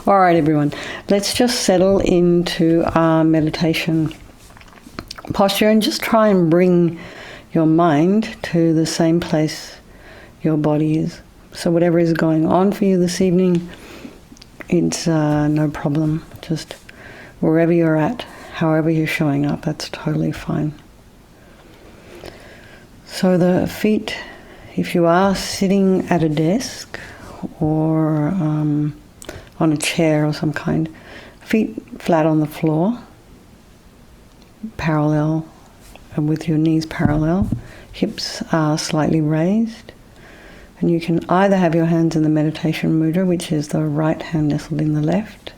All right, everyone. Let's just settle into our meditation posture and just try and bring your mind to the same place your body is. So whatever is going on for you this evening, it's no problem. Just wherever you're at, however you're showing up, that's totally fine. So the feet, if you are sitting at a desk or on a chair or some kind, feet flat on the floor, parallel, and with your knees parallel, hips are slightly raised, and you can either have your hands in the meditation mudra, which is the right hand nestled in the left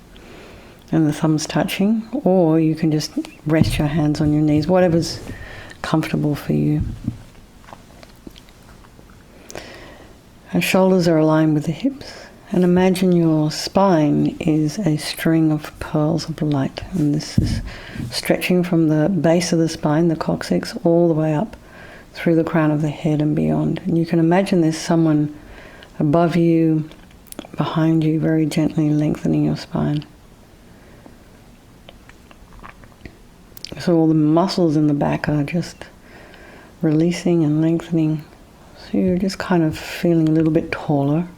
and the thumbs touching, or you can just rest your hands on your knees, whatever's comfortable for you. Our shoulders are aligned with the hips, and imagine your spine is a string of pearls of light, and this is stretching from the base of the spine, the coccyx, all the way up through the crown of the head and beyond. And you can imagine there's someone above you, behind you, very gently lengthening your spine. So all the muscles in the back are just releasing and lengthening. So you're just kind of feeling a little bit taller.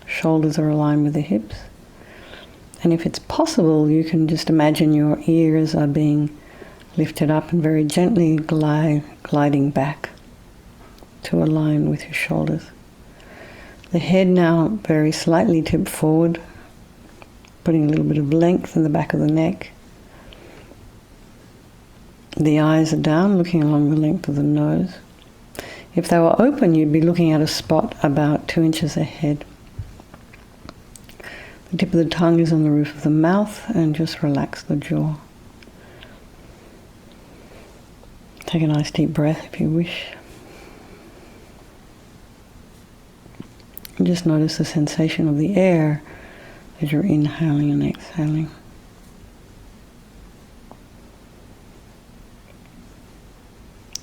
Shoulders are aligned with the hips. And if it's possible, you can just imagine your ears are being lifted up and very gently gliding back to align with your shoulders. The head now very slightly tipped forward, putting a little bit of length in the back of the neck. The eyes are down, looking along the length of the nose. If they were open, you'd be looking at a spot about 2 inches ahead. The tip of the tongue is on the roof of the mouth, and just relax the jaw. Take a nice deep breath if you wish. And just notice the sensation of the air as you're inhaling and exhaling.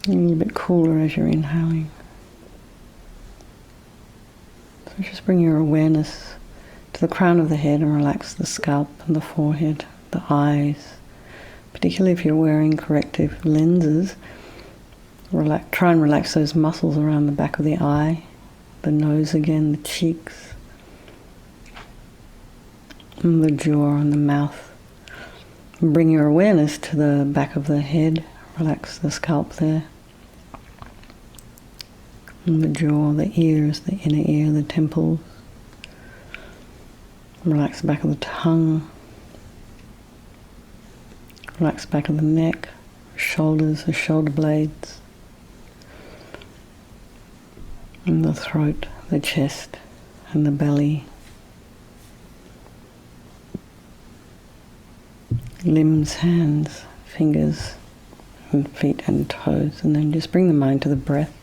A little bit cooler as you're inhaling. So just bring your awareness to the crown of the head and relax the scalp and the forehead, the eyes. Particularly if you're wearing corrective lenses, try and relax those muscles around the back of the eye, the nose again, the cheeks, and the jaw and the mouth. And bring your awareness to the back of the head, relax the scalp there. And the jaw, the ears, the inner ear, the temples. Relax the back of the tongue. Relax the back of the neck, shoulders, the shoulder blades. And the throat, the chest, and the belly. Limbs, hands, fingers, and feet and toes. And then just bring the mind to the breath.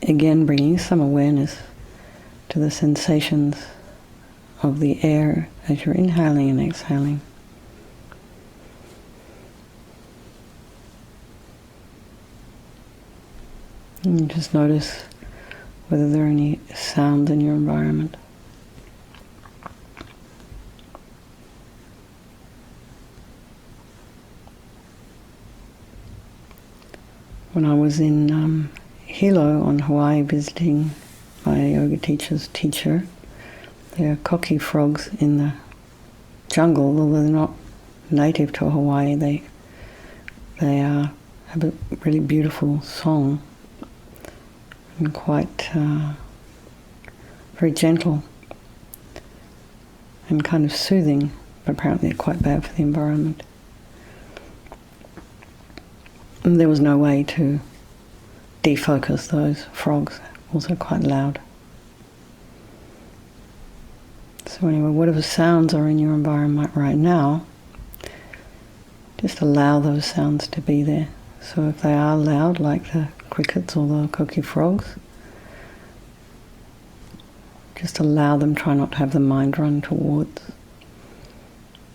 Again, bringing some awareness to the sensations of the air as you're inhaling and exhaling. And just notice whether there are any sounds in your environment. When I was in Hilo on Hawaii visiting my yoga teacher's teacher, there are cocky frogs in the jungle, although they're not native to Hawaii. They have a really beautiful song and quite very gentle and kind of soothing, but apparently they're quite bad for the environment. And there was no way to defocus those frogs, also quite loud. So anyway, whatever sounds are in your environment right now, just allow those sounds to be there. So if they are loud, like the crickets or the cocky frogs, just allow them, try not to have the mind run towards.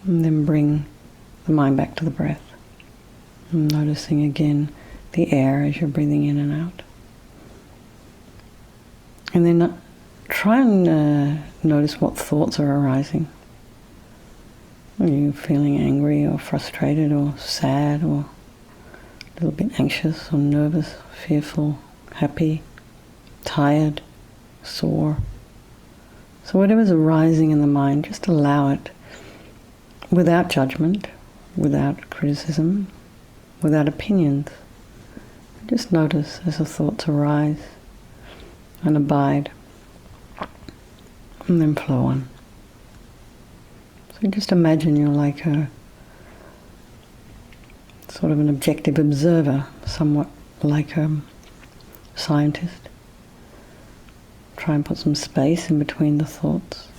And then bring the mind back to the breath. And noticing again the air as you're breathing in and out. And then try and notice what thoughts are arising. Are you feeling angry or frustrated or sad or a little bit anxious or nervous, fearful, happy, tired, sore? So whatever's arising in the mind, just allow it without judgment, without criticism, without opinions. Just notice as the thoughts arise and abide and then flow on. So just imagine you're like a sort of an objective observer, somewhat like a scientist. Try and put some space in between the thoughts.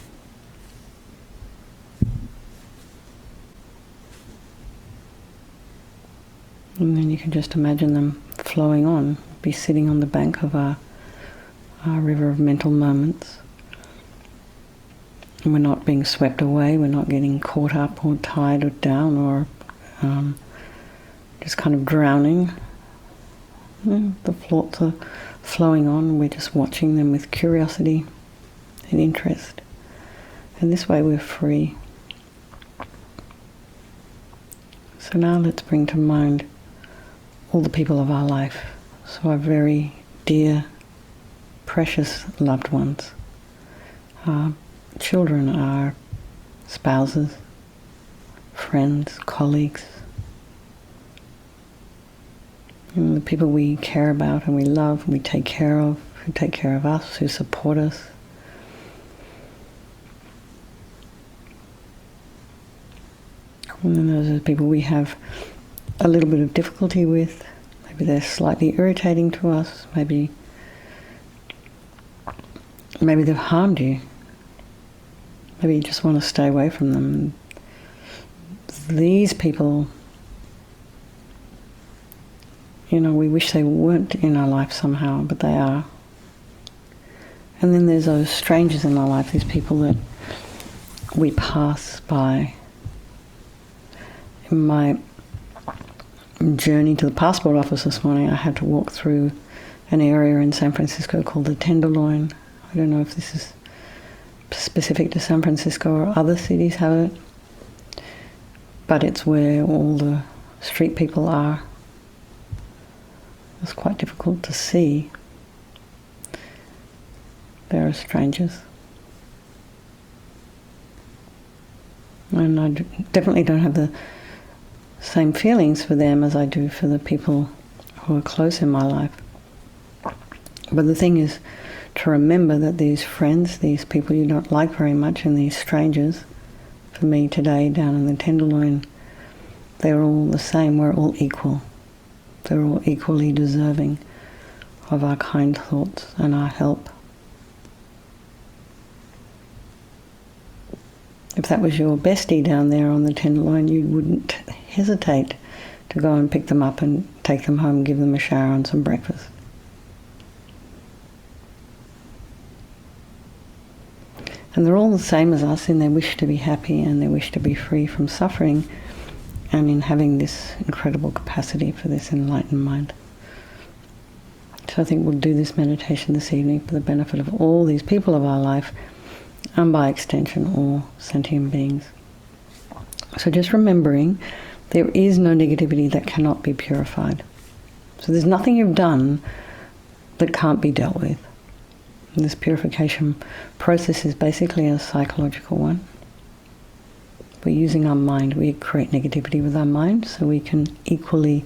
And then you can just imagine them flowing on, be sitting on the bank of our river of mental moments. And we're not being swept away, we're not getting caught up or tied or down or just kind of drowning. The thoughts are flowing on, we're just watching them with curiosity and interest. And this way we're free. So now let's bring to mind all the people of our life. So our very dear, precious loved ones. Our children, our spouses, friends, colleagues. And the people we care about and we love, we take care of, who take care of us, who support us. And then those are the people we have a little bit of difficulty with. Maybe they're slightly irritating to us. Maybe they've harmed you. Maybe you just want to stay away from them. These people, we wish they weren't in our life somehow, but they are. And then there's those strangers in our life, these people that we pass by. In my journey to the passport office this morning, I had to walk through an area in San Francisco called the Tenderloin. I don't know if this is specific to San Francisco or other cities have it, but it's where all the street people are. It's quite difficult to see. There are strangers. And I definitely don't have the same feelings for them as I do for the people who are close in my life. But the thing is to remember that these friends, these people you don't like very much, and these strangers, for me today down in the Tenderloin, they're all the same, we're all equal. They're all equally deserving of our kind thoughts and our help. If that was your bestie down there on the Tenderloin, you wouldn't hesitate to go and pick them up and take them home, give them a shower and some breakfast. And they're all the same as us in their wish to be happy and their wish to be free from suffering, and in having this incredible capacity for this enlightened mind. So I think we'll do this meditation this evening for the benefit of all these people of our life, and by extension all sentient beings. So just remembering there is no negativity that cannot be purified. So there's nothing you've done that can't be dealt with. And this purification process is basically a psychological one. We're using our mind. We create negativity with our mind, so we can equally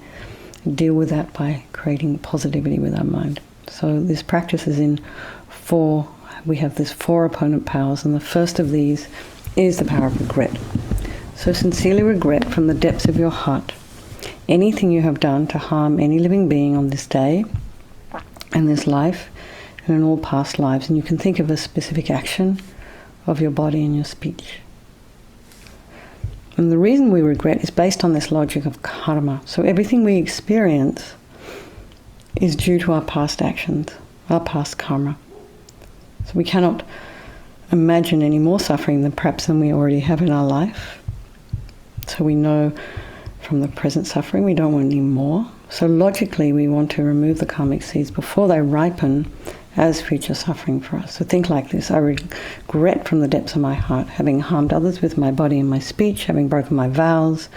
deal with that by creating positivity with our mind. So this practice is in four. We have these four opponent powers, and the first of these is the power of regret. So sincerely regret from the depths of your heart anything you have done to harm any living being on this day, and this life, and in all past lives. And you can think of a specific action of your body and your speech. And the reason we regret is based on this logic of karma. So everything we experience is due to our past actions, our past karma. So we cannot imagine any more suffering than we already have in our life. So we know from the present suffering we don't want any more. So logically we want to remove the karmic seeds before they ripen as future suffering for us. So think like this: I regret from the depths of my heart having harmed others with my body and my speech, having broken my vows,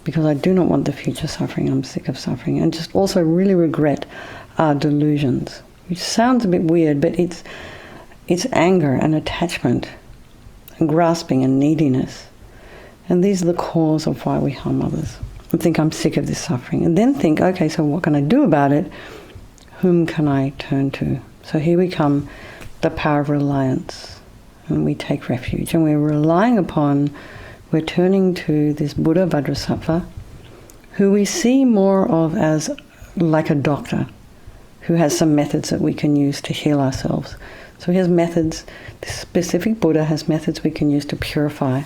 because I do not want the future suffering. I'm sick of suffering. And just also really regret our delusions, which sounds a bit weird, but it's anger and attachment and grasping and neediness. And these are the cause of why we harm others. And think, I'm sick of this suffering. And then think, okay, so what can I do about it? Whom can I turn to? So here we come, the power of reliance. And we take refuge. And we're relying upon, we're turning to this Buddha, Vajrasattva, who we see more of as like a doctor, who has some methods that we can use to heal ourselves. So he has methods, this specific Buddha has methods we can use to purify.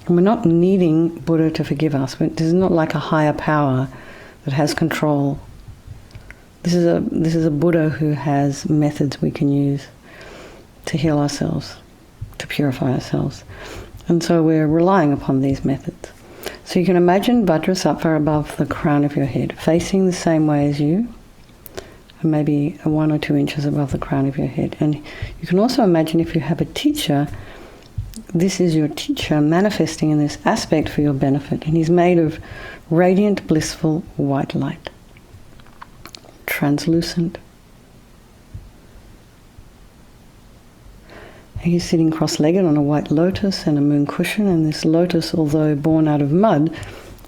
And we're not needing Buddha to forgive us. This is not like a higher power that has control. This is a Buddha who has methods we can use to heal ourselves, to purify ourselves. And so we're relying upon these methods. So you can imagine Vajrasattva above the crown of your head, facing the same way as you, and maybe 1 or 2 inches above the crown of your head. And you can also imagine, if you have a teacher, this is your teacher manifesting in this aspect for your benefit. And he's made of radiant, blissful white light, translucent. He's sitting cross-legged on a white lotus and a moon cushion, and this lotus, although born out of mud,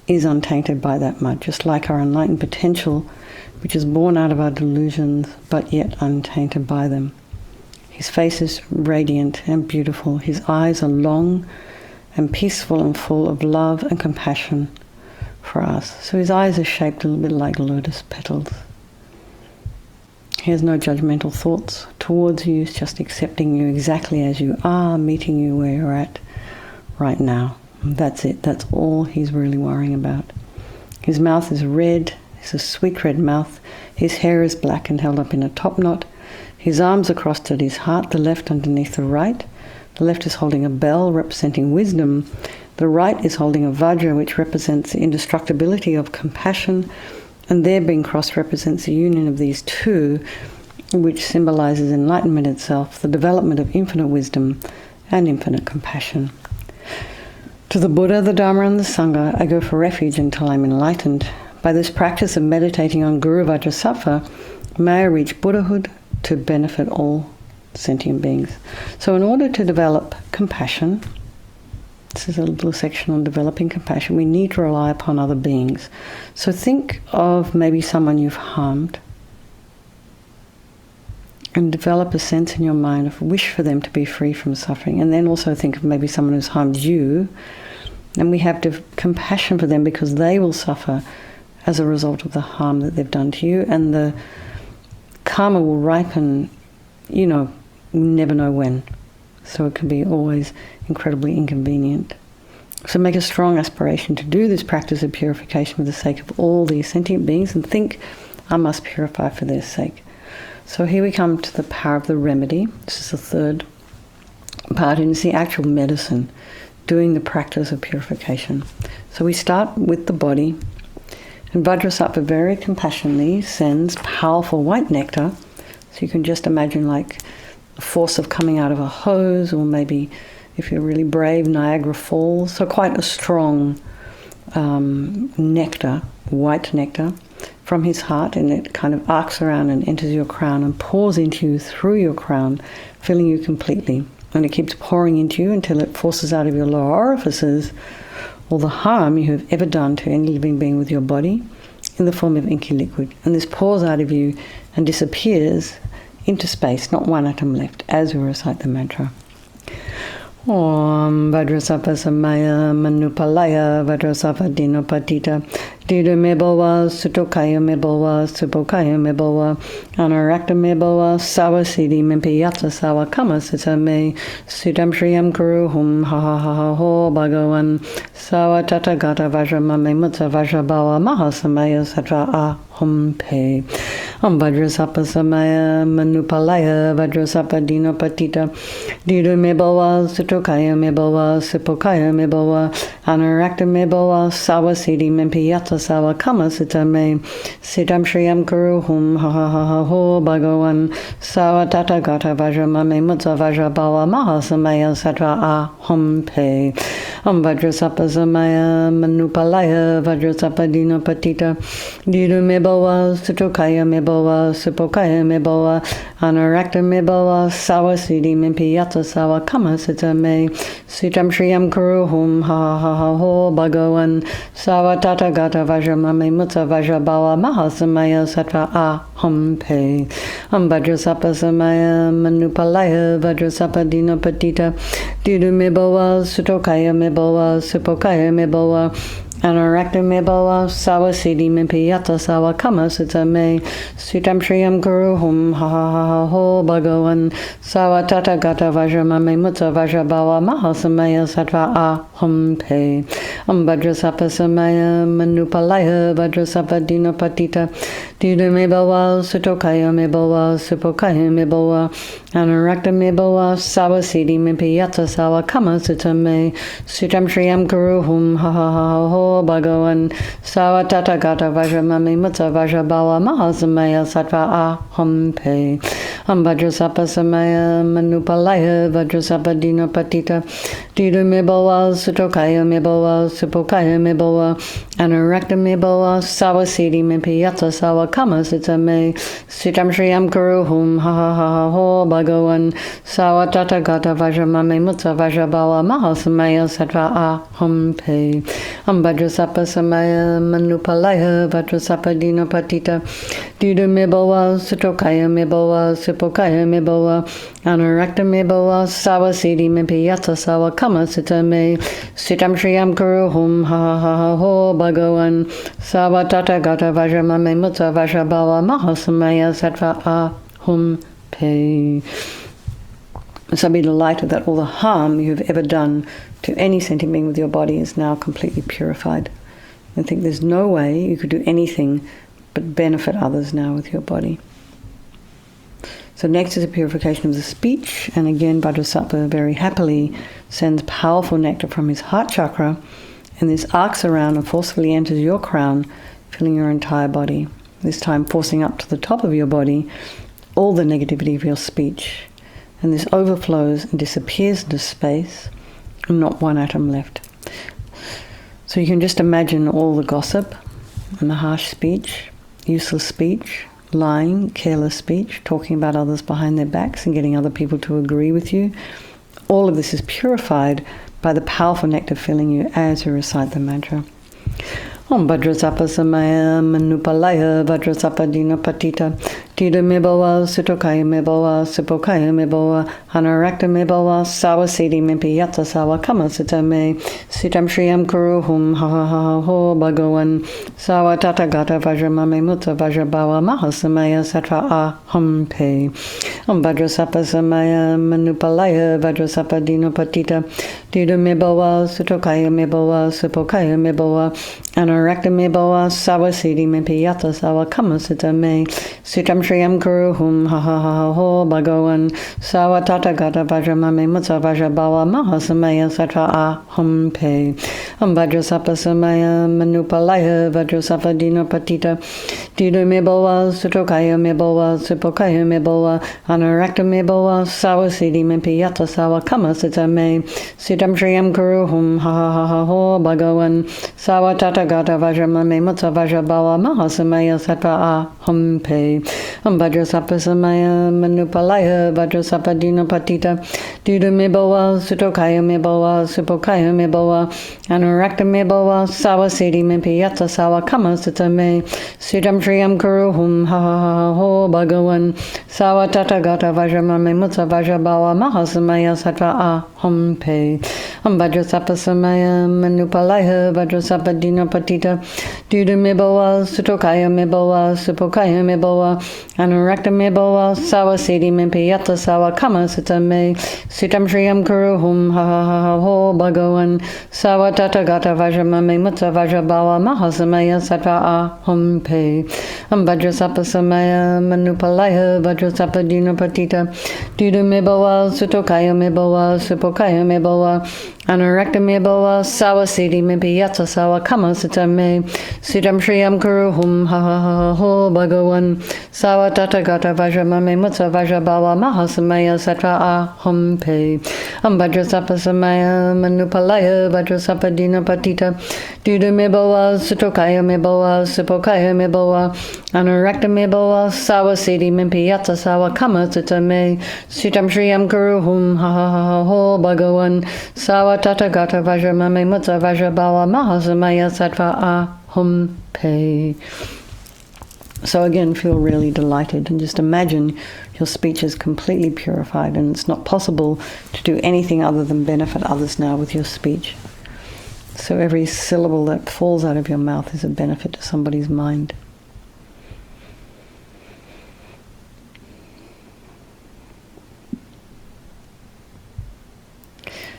is untainted by that mud, just like our enlightened potential, which is born out of our delusions, but yet untainted by them. His face is radiant and beautiful. His eyes are long and peaceful and full of love and compassion for us. So his eyes are shaped a little bit like lotus petals. He has no judgmental thoughts towards you. He's just accepting you exactly as you are, meeting you where you're at right now. And that's it. That's all he's really worrying about. His mouth is red. It's a sweet red mouth. His hair is black and held up in a top knot. His arms are crossed at his heart, the left underneath the right. The left is holding a bell representing wisdom. The right is holding a vajra, which represents the indestructibility of compassion. And there being crossed represents the union of these two, which symbolizes enlightenment itself, the development of infinite wisdom and infinite compassion. To the Buddha, the Dharma, and the Sangha, I go for refuge until I'm enlightened. By this practice of meditating on Guru Vajrasattva, may I reach Buddhahood to benefit all sentient beings. So in order to develop compassion, this is a little section on developing compassion, we need to rely upon other beings. So think of maybe someone you've harmed and develop a sense in your mind of wish for them to be free from suffering. And then also think of maybe someone who's harmed you, and we have compassion for them because they will suffer as a result of the harm that they've done to you, and the karma will ripen, you never know when. So it can be always incredibly inconvenient. So make a strong aspiration to do this practice of purification for the sake of all these sentient beings, and think, I must purify for their sake. So here we come to the power of the remedy. This is the third part, and it's the actual medicine, doing the practice of purification. So we start with the body, and Vajrasattva very compassionately sends powerful white nectar. So you can just imagine like the force of coming out of a hose, or maybe, if you're really brave, Niagara Falls. So quite a strong nectar, white nectar, from his heart, and it kind of arcs around and enters your crown and pours into you through your crown, filling you completely. And it keeps pouring into you until it forces out of your lower orifices all the harm you have ever done to any living being with your body in the form of inky liquid. And this pours out of you and disappears into space, not one atom left, as we recite the mantra. Om Vajrasattva Samaya Manupalaya Vajrasattva Dinopatita Didu Mebawa Sutokaya Mebawa Supokaya Mebawa Anarakta Mebawa Sawa Siddhi Mimpiyatsa Sawa Kama Sitame Sudam Shriyam Guru Hum Ha Ha Ha Ha Ho Bhagavan Sawa Tathagata Vajramame Mutta Vajrabawa Mahasamaya Satra Ahum Pe Vajrasattva Samaya Manupalaya Vajrasattva Dino Patita Dido Meboa Sutokaya Meboa Sipokaya Meboa Anarakta Meboa Sawa Siddhi Mempiyata Sawa Kama Sita Me Sitam Shriyam Kuruhum Ha Ha Ha Ha Ho Bhagavan Sawa Tata Gata Vajramame Mutta Vajrabawa Maha Samaya Satra Aham Pe Vajrasattva Samaya Manupalaya Vajrasattva Dino Patita Dido Meboa Sutokaya Meboa Sipokaya Meboa Anarakta Meboa Sawa Siddhi Mempiyata Sawa Kama Sita Me Sitam Shriyam Kuruhum Ha Ha Ha Ho Bhagavan Sawa Tata Gata Vajramame Mutta Vajrabawa Maha Samaya Satra Aham Pe Vajrasattva Samaya Manupalaya Vajrasattva Dino Patita Dido Meboa Sutokaya Meboa Sipokaya Meboa Anarakta Meboa Sawa Siddhi Mempiyata Sawa Kama Sita Me Sitam Shriyam Kuruhum Ha Ha Ha Ha Ho Bhagavan Sawa Tata Gata Vajramame Mutta Vajrabawa Maha Samaya Satra Aham Pe Vajrasattva Samaya Manupalaya Vajrasattva Dino Patita Dido Meboa Sutokaya Meboa Sipokaya Meboa Anarakta Meboa Sawa Siddhi Mempiyata Sawa Kama Sita Me Sitam Shriyam Kuruhum Ha Ha Ha Ha Bhagavan Sawa Tata Gata Vajramame Mutta Vajrabawa Maha Samaya Satra Aham Pe Vajrasattva Samaya Manupalaya Vajrasattva Dino Patita Dido Meboa Sutokaya Meboa Sipokaya Meboa Anarakta Meboa Sawa Siddhi Mempiyata Sawa Kama Sita Me Sitam Shriyam Kuruhum Ha Ha Ha Ha Ho Bhagavan Sawa Tata Gata Vajramame Mutta Vajrabawa Maha Samaya Satra Aham Pe Vajrasattva Samaya Manupalaya Vajrasattva Dino Patita Dido Meboa Sutokaya Meboa Sipokaya Meboa Anarakta Meboa Sawa Siddhi Mempiyata Sawa Kama Sita Me Sitam Shriyam Kuruhum Ha Ha Ha Ha Ho Bhagavan Sawa Tata Gata Vajramame Mutta Vajrabawa Maha Samaya Satra Aham Pe. So be delighted that all the harm you have ever done to any sentient being with your body is now completely purified. I think there's no way you could do anything but benefit others now with your body. So next is the purification of the speech, and again Vajrasattva very happily sends powerful nectar from his heart chakra, and this arcs around and forcefully enters your crown, filling your entire body, this time forcing up to the top of your body all the negativity of your speech. And this overflows and disappears into space, and not one atom left. So you can just imagine all the gossip and the harsh speech, useless speech, lying, careless speech, talking about others behind their backs and getting other people to agree with you. All of this is purified by the powerful nectar filling you as you recite the mantra. Vajrasattva Samaya Manupalaya Vajrasattva Dino Patita Dido Meboa Sutokaya Meboa Sipokaya Meboa Anarakta Meboa Sawa Siddhi Mempiyata Sawa Kama Sita Me Sitam Shriyam Kuruhum Ha Ha Ha Ho Bhagavan Sawa Tata Gata Vajramame Mutta Vajrabawa Maha Samaya Satra Aham Pe Vajrasattva Samaya Manupalaya Vajrasattva Dino Patita Dido Meboa Sutokaya Meboa Sipokaya Meboa Anarakta Meboa Sawa Siddhi Mempiyata Sawa Kama Sita Me Sitam Shriyam Kuruhum Ha Ha Ha Ho Bhagavan Sawa Tata Gata Vajramame Mutta Vajrabawa Maha Samaya Satra Aham Pe Vajrasattva Samaya Manupalaya Vajrasattva Dino Patita Dido Meboa Sutokaya Meboa Sipokaya Meboa Anarakta Meboa Sawa Siddhi Mempiyata Sawa Kama Sita Me Sitam Shriyam Kuruhum Ha Ha Ha Ho Bhagavan Sawa Tata Gata Vajramame Mutta Vajrabawa Maha Samaya Satra Aham Pe Vajrasattva Samaya Manupalaya Vajrasattva Dino Patita Dido Meboa Sutokaya Meboa Sipokaya Meboa Anarakta Meboa Sawa Siddhi Mempiyata Sawa Kama Sita Me Sitam Shriyam Kuruhum Ha Ha Ha Ho Bhagavan Sawa Tata Gata Vajramame Mutta Vajrabawa Maha Samaya Satra Aham Pe Vajrasattva samaya manupalaya Vajrasattva dinapatita Duda mibowa Sutokaya mibowa Supokaya mibowa Anurakta mibowa Sawasidi mimpiyata sawa kama sutame Sutam shriyam kuruhum ha ha ha ha ho bhagavan Sawa tata gata vajramame mutta vajrabawa mahasamaya sattva aham pe Vajrasattva samaya manupalaya Vajrasattva dinapatita Duda mibowa Sutokaya mibowa Supokaya mibowa Anurakta mibowa Sawasidi mimpiyata sawa kama sutame Sutam shriyam kuruhum ha ha ha ho bhagavan Sawa tata gata vajramame mutta vajrabawa mahasamaya sattva aham pe Vajrasattva samaya manupalaya Vajrasattva dinapatita Duda mibowa Sutokaya mibowa Supokaya mibowa Anurakta mibowa Sawasidi mimpiyata sawa kama sutame Sutam shriyam kuruhum ha ha ha ho bhagavan Sawa tata gata vajramame mutta vajrabawa mahasamaya sattva aham pe. So again, feel really delighted and just imagine your speech is completely purified and it's not possible to do anything other than benefit others now with your speech. So every syllable that falls out of your mouth is a benefit to somebody's mind.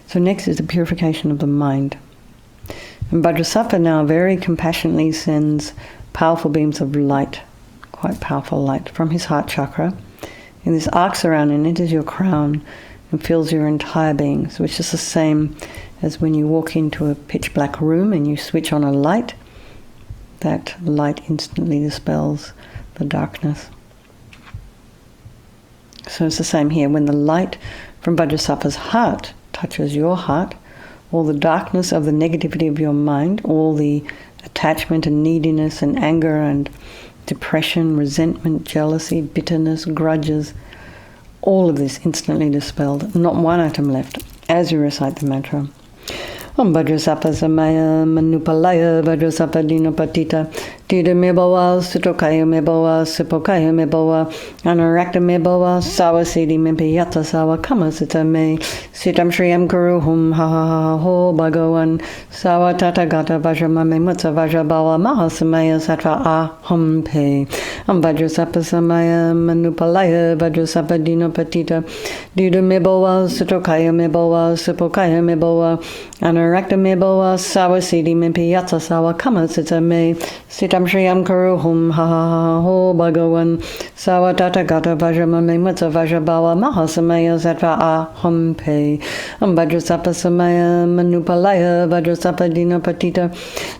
So next is the purification of the mind. And Vajrasattva now very compassionately sends powerful beams of light, quite powerful light, from his heart chakra. And this arcs around and enters your crown and fills your entire being, which is the same as when you walk into a pitch black room and you switch on a light. That light instantly dispels the darkness. So it's the same here. When the light from Vajrasattva's heart touches your heart, all the darkness of the negativity of your mind, all the attachment and neediness and anger and depression, resentment, jealousy, bitterness, grudges, all of this instantly dispelled. Not one atom left as you recite the mantra. Om Vajrasattva samaya manupalaya Vajrasattva dinapatita Duda mibowa Sutokaya mibowa Supokaya mibowa Anurakta mibowa Sawasidi mimpiyata sawa kama sutame Sutam shriyam kuruhum ha ha ha ho bhagavan Sawa tata gata vajramame mutta vajrabawa mahasamaya sattva aham pe Vajrasattva samaya manupalaya Vajrasattva dinapatita Duda mibowa Sutokaya mibowa Supokaya mibowa Anurakta mibowa Sawasidi mimpiyata sawa kama sutame Sutam shriyam kuruhum ha ha ha ho bhagavan Sawa tata gata vajramame mutta vajrabawa mahasamaya sattva aham pe Vajrasattva samaya manupalaya Vajrasattva dinapatita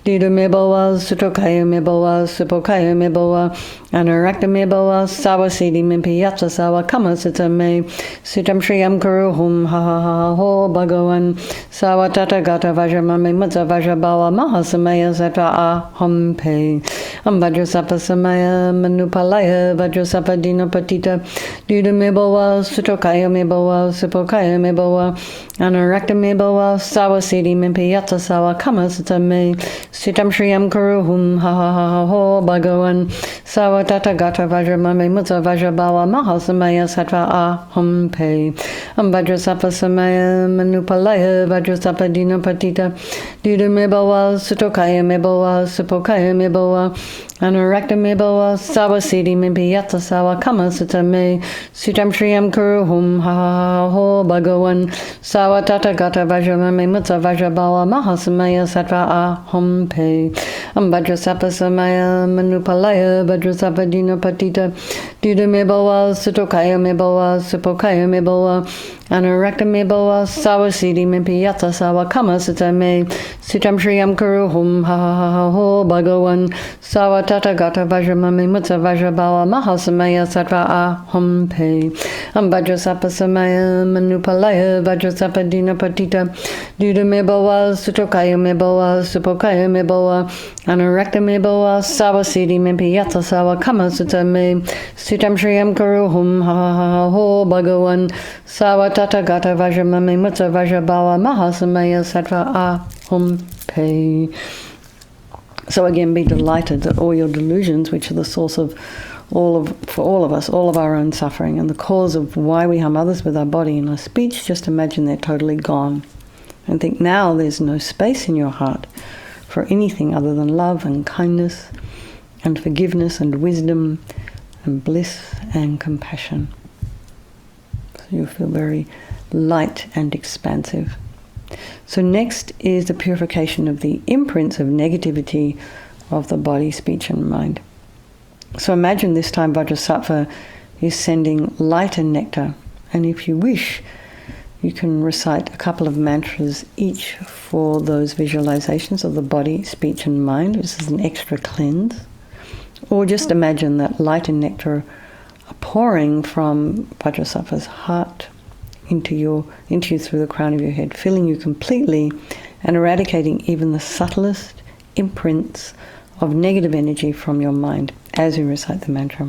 Duda mibowa Sutokaya mibowa Supokaya mibowa Anurakta mibowa Sawasidi mimpiyata sawa kama sutame Sutam shriyam kuruhum ha ha ha ho bhagavan Sawa tata gata vajramame mutta vajrabawa mahasamaya sattva aham pe Vajrasattva samaya manupalaya Vajrasattva dinapatita Duda mibowa Sutokaya mibowa Supokaya mibowa Anurakta mibowa Sawasidi mimpiyata sawa kama sutame Sutam shriyam kuruhum ha ha ha ho bhagavan Sawa tata gata vajramame mutta vajrabawa mahasamaya sattva aham pe Vajrasattva samaya manupalaya Vajrasattva dinapatita Duda mibowa Sutokaya mibowa Supokaya mibowa Anurakta mibowa Sawasidi mimpiyata sawa kama sutame Sutam shriyam kuruhum ha ha ha ho bhagavan Sawa tata gata vajramame mutta vajrabawa mahasamaya sattva aham pe Vajrasattva samaya manupalaya Vajrasattva dinapatita Duda mibowa Sutokaya mibowa Supokaya mibowa Anurakta mibowa Sawasidi mimpiyata sawa kama sutame Sutam shriyam kuruhum ha ha ha ho bhagavan Sawa tata gata vajramame mutta vajrabawa mahasamaya sattva aham pe Vajrasattva samaya manupalaya Vajrasattva dinapatita Duda mibowa Sutokaya mibowa Supokaya mibowa Anurakta mibowa Sawasidi mimpiyata sawa kama sutame Sutam shriyam kuruhum ha ha ha ho bhagavan Sawa tata gata vajramame mutta vajrabawa mahasamaya sattva aham pe. So again, be delighted that all your delusions, which are the source of for all of us, all of our own suffering and the cause of why we harm others with our body and our speech, just imagine they're totally gone. And think now there's no space in your heart for anything other than love and kindness and forgiveness and wisdom and bliss and compassion. So you feel very light and expansive. So next is the purification of the imprints of negativity of the body, speech and mind. So imagine this time Vajrasattva is sending light and nectar, and if you wish, you can recite a couple of mantras each for those visualizations of the body, speech and mind. This is an extra cleanse. Or just imagine that light and nectar are pouring from Vajrasattva's heart into you through the crown of your head, filling you completely and eradicating even the subtlest imprints of negative energy from your mind as you recite the mantra.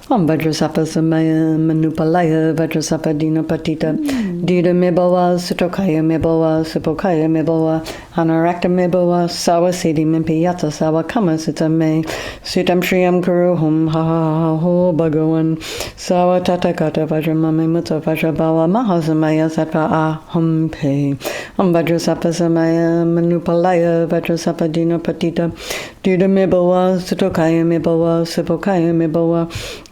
Om Vajrasattva Samaya Manupalaya Vajrasattva Dina Patita Dida Mebawa Sutokaya Mebawa Supokaya Mebawa Anarakta Mebawa Sawa Siddhi Mimpi Yata Sawa Kama Sita Me Sitam Shriyam Kuruhum Ha Ha Ho Bhagavan Sawa Tatakata Vajramame Mutta Vajrabawa Mahasamaya Sattva Aham Pe Om Vajrasattva Samaya Manupalaya Vajrasattva Dina Patita Dida Mebawa Sutokaya Mebawa Supokaya Mebawa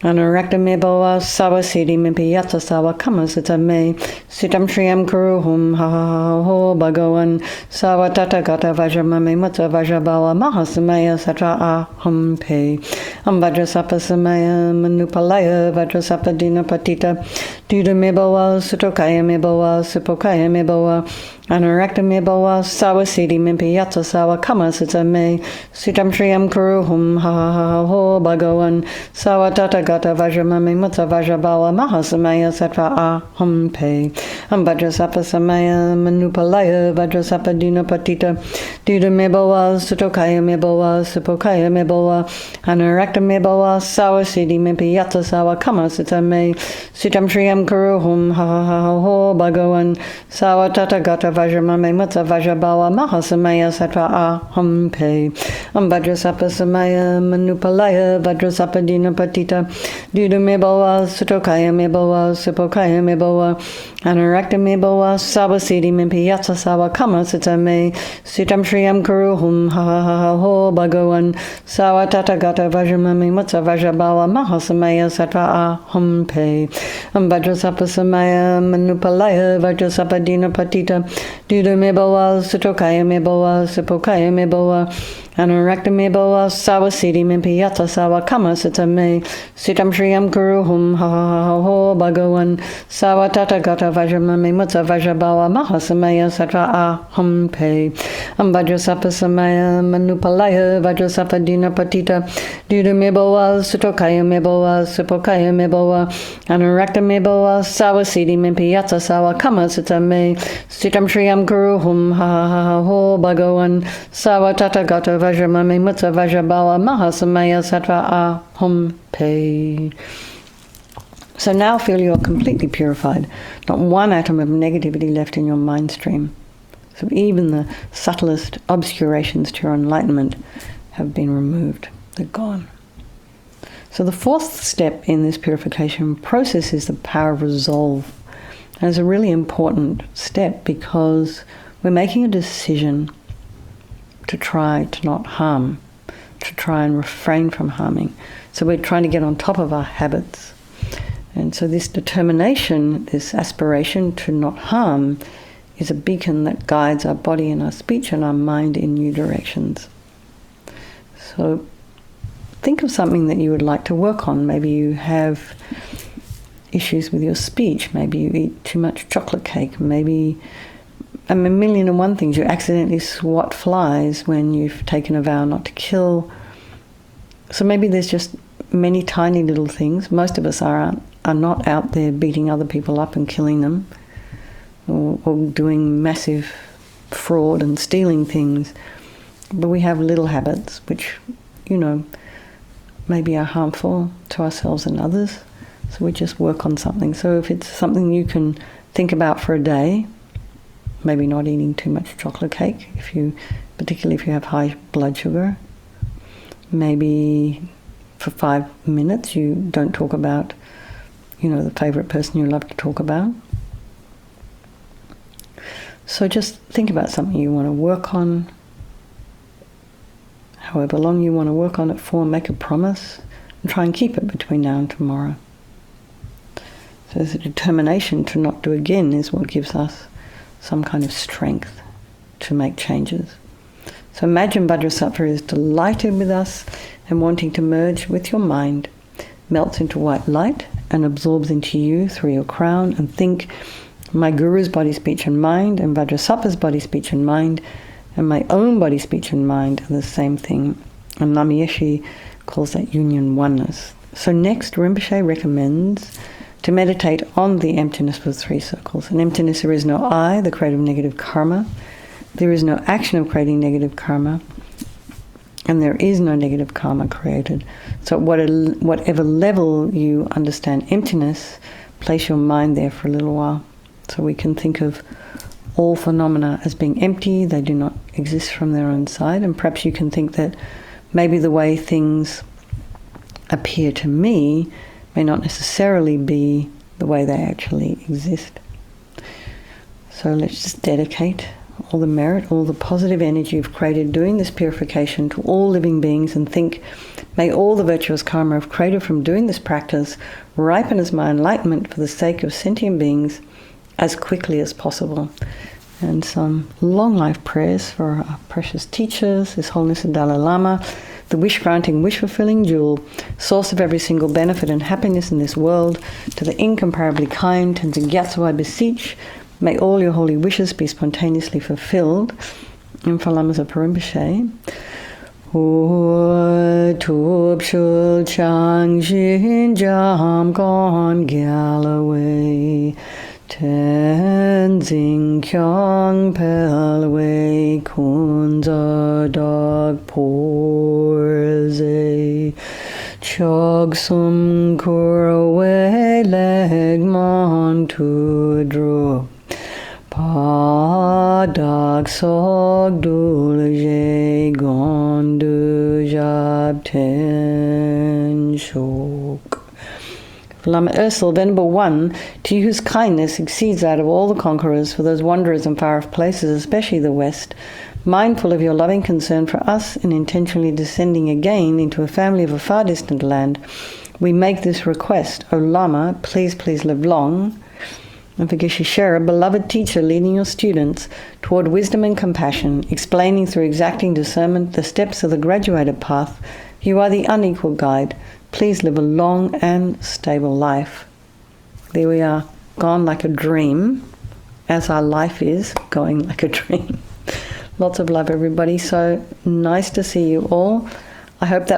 Anarakta Mebawa Sawa Siddhi Mimpi Yata Sawa Kama Sita Me Sitam Shriyam Kuruhum Ha Ha Ho Bhagavan Sawa Tathagata Vajramame Mutta Vajrabawa Mahasamaya Satra Aham Pe Am Vajrasattva Samaya Manupalaya Vajrasattva Dina Patita Duda Mebawa Sutokaya Mebawa Supokaya Mebawa Anarakta Mebawa Sawa Siddhi Mimpi Yata Sawa Kama Sita Me Sitam Shriyam Kuruhum Ha Ha Ho Bhagavan Sawa Tathagata Vajramame Mutta Vajrabawa Mahasamaya Satra Aham Pe Am Vajrasattva Samaya Manupalaya Vajrasattva Dina Patita Duda Mebawa Sutokaya Mebawa Supokaya Mebawa Anarakta Mebawa Sawa Siddhi Mimpi Yata Sawa Kama Sita Me Sitam Shriyam Kuruhum Ha Ha Ho Bhagavan Sawa Tathagata Vajramame Mutta Vajrabawa Mahasamaya Satra Aham Pe Am Vajrasattva Samaya Manupalaya Vajrasattva Dina Patita Duda Mebawa Sutokaya Mebawa Supokaya Mebawa Anarakta Mebawa Sawa Siddhi Mimpi Yata Sawa Kama Sita Me Sitam Shriyam Kuruhum Ha Ha Ho Bhagavan Sawa Tathagata Vajramame Mutta Vajrabawa Mahasamaya Satra Aham Pe Am Vajrasattva Samaya Manupalaya Vajrasattva Dina Patita Duda Mebawa Sutokaya Mebawa Supokaya Mebawa Anarakta Mebawa Sawa Siddhi Mimpi Yata Sawa Kama Sita Me Sitam Shriyam Kuruhum Ha Ha Ho Bhagavan Sawa Tathagata Vajramame Mutta Vajrabawa Mahasamaya Satra Aham Pe Am Vajrasattva Samaya Manupalaya Vajrasattva Dina Patita Duda Mebawa Sutokaya Mebawa Supokaya Mebawa Anarakta Mebawa Sawa Siddhi Mimpi Yata Sawa Kama Sita Me Sitam Shriyam Kuruhum Ha Ha Ho Bhagavan Sawa Tathagata Vajramame Mutta Vajrabawa Mahasamaya Satra Aham Pe. So now feel you're completely purified. Not one atom of negativity left in your mind stream. So even the subtlest obscurations to your enlightenment have been removed. They're gone. So the fourth step in this purification process is the power of resolve. And it's a really important step because we're making a decision to try to not harm, to try and refrain from harming. So we're trying to get on top of our habits. And so this determination, this aspiration to not harm, is a beacon that guides our body and our speech and our mind in new directions. So think of something that you would like to work on. Maybe you have issues with your speech. Maybe you eat too much chocolate cake. Maybe a million and one things. You accidentally swat flies when you've taken a vow not to kill. So maybe there's just many tiny little things. Most of us are not out there beating other people up and killing them, or doing massive fraud and stealing things. But we have little habits which, maybe are harmful to ourselves and others. So we just work on something. So if it's something you can think about for a day, maybe not eating too much chocolate cake, particularly if you have high blood sugar. Maybe for 5 minutes you don't talk about, the favorite person you love to talk about. So just think about something you want to work on, however long you want to work on it for, make a promise, and try and keep it between now and tomorrow. So the determination to not do again is what gives us some kind of strength to make changes. So imagine Vajrasattva is delighted with us and wanting to merge with your mind, melts into white light and absorbs into you through your crown, and think, my Guru's body, speech and mind, and Vajrasattva's body, speech and mind, and my own body, speech and mind are the same thing. And LAMA YESHE calls that union oneness. So next, Rinpoche recommends to meditate on the emptiness with 3 circles. In emptiness there is no I, the creator of negative karma. There is no action of creating negative karma. And there is no negative karma created. So at whatever level you understand emptiness, place your mind there for a little while. So we can think of all phenomena as being empty. They do not exist from their own side. And perhaps you can think that maybe the way things appear to me may not necessarily be the way they actually exist. So let's just dedicate all the merit, all the positive energy you've created doing this purification to all living beings, and think, may all the virtuous karma I've created from doing this practice ripen as my enlightenment for the sake of sentient beings as quickly as possible. And some long life prayers for our precious teachers, His Holiness the Dalai Lama, the wish-granting, wish-fulfilling jewel, source of every single benefit and happiness in this world, to the incomparably kind Tenzin Gyatso I beseech, may all your holy wishes be spontaneously fulfilled. And for Lamas of Rinpoche, Tub Shul Chang Jin Jam Gon Galloway, Tenzin Kyang Pelway Kunza Dog Porze, Chog Sum Kurwe Leg Mon Tudro, Padak Sog Dulje Gondu Jab Ten Shok. Lama Ursel, Venerable One, to you whose kindness exceeds that of all the conquerors, for those wanderers in far-off places, especially the West, mindful of your loving concern for us and intentionally descending again into a family of a far distant land, we make this request. O Lama, please live long. And for Geshe-Shera, beloved teacher, leading your students toward wisdom and compassion, explaining through exacting discernment the steps of the graduated path, you are the unequal guide. Please live a long and stable life. There we are, gone like a dream, as our life is going like a dream. Lots of love, everybody. So nice to see you all. I hope that